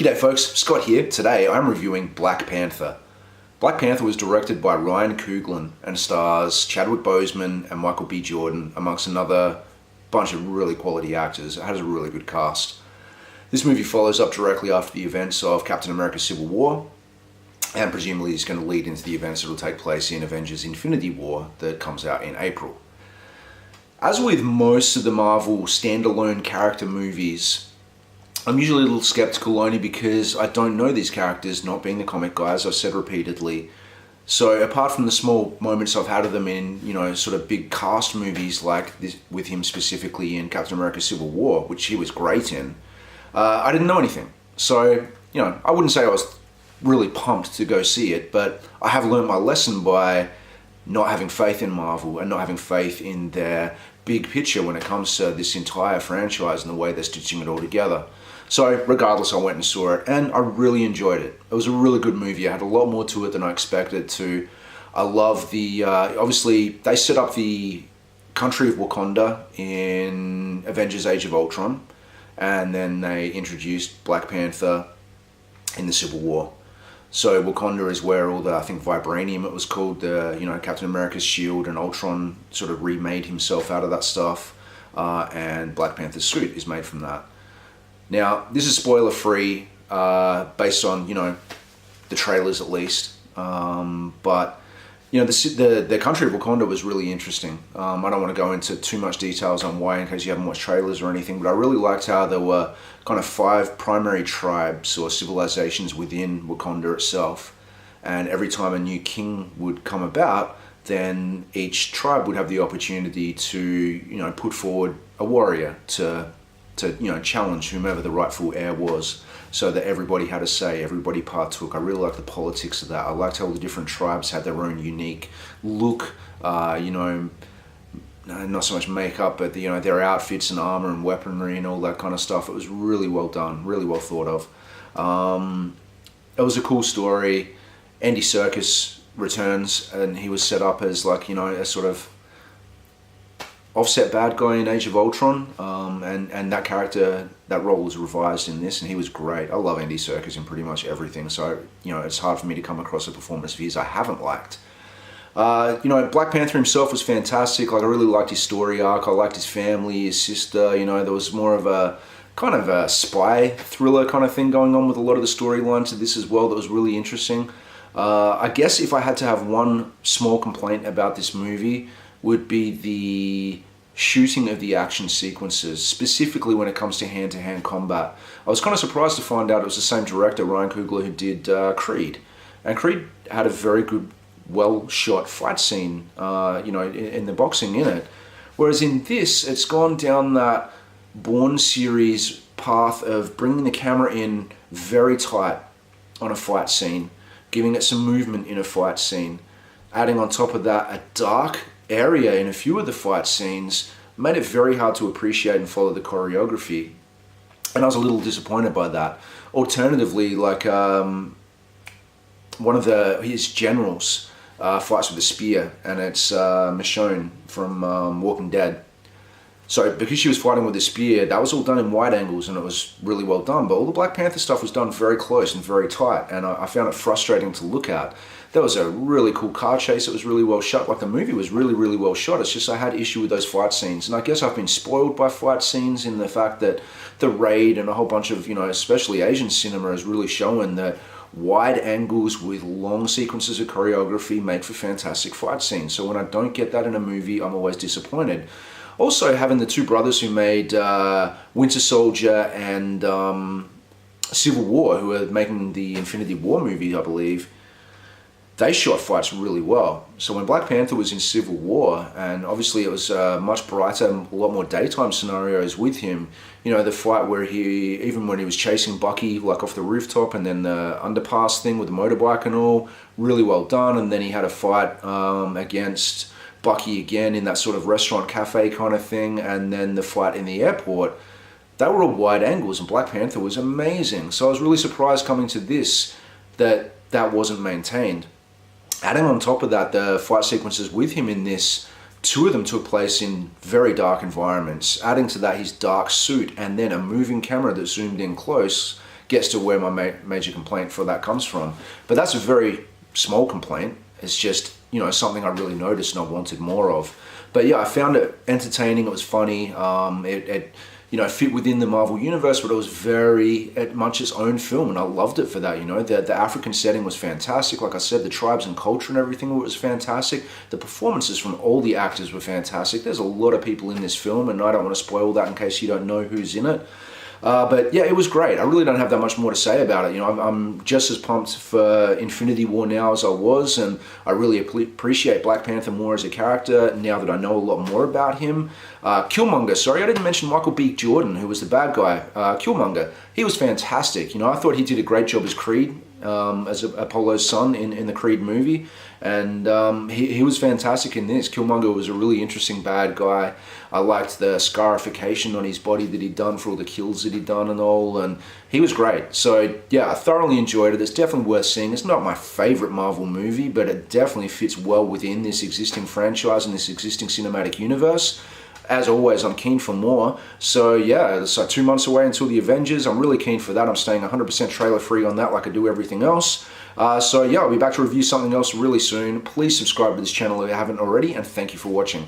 G'day folks, Scott here. Today I'm reviewing Black Panther. Black Panther was directed by Ryan Coogler and stars Chadwick Boseman and Michael B. Jordan, amongst another bunch of really quality actors. It has a really good cast. This movie follows up directly after the events of Captain America Civil War, and presumably is going to lead into the events that will take place in Avengers Infinity War that comes out in April. As with most of the Marvel standalone character movies, I'm usually a little skeptical only because I don't know these characters, not being the comic guy, as I've said repeatedly. So apart from the small moments I've had of them in, sort of big cast movies like this, with him specifically in Captain America Civil War, which he was great in, I didn't know anything. So, I wouldn't say I was really pumped to go see it, but I have learned my lesson by not having faith in Marvel and not having faith in their big picture when it comes to this entire franchise and the way they're stitching it all together. So regardless, I went and saw it and I really enjoyed it. It was a really good movie. It had a lot more to it than I expected to. I love the, obviously they set up the country of Wakanda in Avengers Age of Ultron, and then they introduced Black Panther in the Civil War. So Wakanda is where all the, I think vibranium it was called, the, Captain America's shield, and Ultron sort of remade himself out of that stuff, and Black Panther's suit is made from that. Now, this is spoiler free, based on, the trailers at least, but, the country of Wakanda was really interesting. I don't want to go into too much details on why in case you haven't watched trailers or anything, but I really liked how there were kind of 5 primary tribes or civilizations within Wakanda itself, and every time a new king would come about, then each tribe would have the opportunity to, put forward a warrior to challenge whomever the rightful heir was, so that everybody had a say, everybody partook. I really liked the politics of that. I liked how the different tribes had their own unique look, not so much makeup, but their outfits and armor and weaponry and all that kind of stuff. It was really well done, really well thought of. It was a cool story. Andy Serkis returns, and he was set up as a sort of offset bad guy in Age of Ultron, and that character, that role was revised in this, and he was great. I love Andy Serkis in pretty much everything, so it's hard for me to come across a performance of his I haven't liked. Black Panther himself was fantastic. I really liked his story arc. I liked his family, his sister. There was more of a kind of a spy thriller kind of thing going on with a lot of the storylines of this as well that was really interesting. I guess if I had to have one small complaint about this movie, would be the shooting of the action sequences, specifically when it comes to hand-to-hand combat. I was kind of surprised to find out it was the same director, Ryan Coogler, who did Creed. And Creed had a very good, well-shot fight scene, in the boxing in it. Whereas in this, it's gone down that Bourne series path of bringing the camera in very tight on a fight scene, giving it some movement in a fight scene, adding on top of that a dark area in a few of the fight scenes, made it very hard to appreciate and follow the choreography, and I was a little disappointed by that. Alternatively, one of his generals fights with a spear, and it's Michonne from Walking Dead. So because she was fighting with a spear, that was all done in wide angles, and it was really well done, but all the Black Panther stuff was done very close and very tight, and I found it frustrating to look at. There was a really cool car chase. It was really well shot. The movie was really, really well shot. It's just I had issue with those fight scenes. And I guess I've been spoiled by fight scenes in the fact that The Raid and a whole bunch of, especially Asian cinema is really showing that wide angles with long sequences of choreography make for fantastic fight scenes. So when I don't get that in a movie, I'm always disappointed. Also, having the two brothers who made Winter Soldier and Civil War, who are making the Infinity War movie, I believe, they shot fights really well. So when Black Panther was in Civil War, and obviously it was much brighter, a lot more daytime scenarios with him, the fight where even when he was chasing Bucky off the rooftop, and then the underpass thing with the motorbike and all, really well done. And then he had a fight against Bucky again in that sort of restaurant cafe kind of thing, and then the fight in the airport, they were all wide angles, and Black Panther was amazing. So I was really surprised coming to this that wasn't maintained. Adding on top of that, the fight sequences with him in this, 2 of them took place in very dark environments. Adding to that his dark suit, and then a moving camera that zoomed in close, gets to where my major complaint for that comes from. But that's a very small complaint. It's just, something I really noticed and I wanted more of. But yeah, I found it entertaining. It was funny. It fit within the Marvel universe, but it was very much its own film, and I loved it for that. The African setting was fantastic. Like I said, the tribes and culture and everything was fantastic. The performances from all the actors were fantastic. There's a lot of people in this film, and I don't want to spoil that in case you don't know who's in it. But yeah, it was great. I really don't have that much more to say about it. I'm just as pumped for Infinity War now as I was, and I really appreciate Black Panther more as a character now that I know a lot more about him. Killmonger, sorry, I didn't mention Michael B. Jordan, who was the bad guy. Killmonger, he was fantastic. I thought he did a great job as Creed, as Apollo's son in the Creed movie, and he was fantastic in this. Killmonger was a really interesting bad guy. I liked the scarification on his body that he'd done for all the kills that he'd done and all, and he was great. So yeah, I thoroughly enjoyed it. It's definitely worth seeing. It's not my favorite Marvel movie, but it definitely fits well within this existing franchise and this existing cinematic universe. As always, I'm keen for more. So yeah, it's 2 months away until the Avengers. I'm really keen for that. I'm staying 100% trailer free on that like I do everything else. So yeah, I'll be back to review something else really soon. Please subscribe to this channel if you haven't already, and thank you for watching.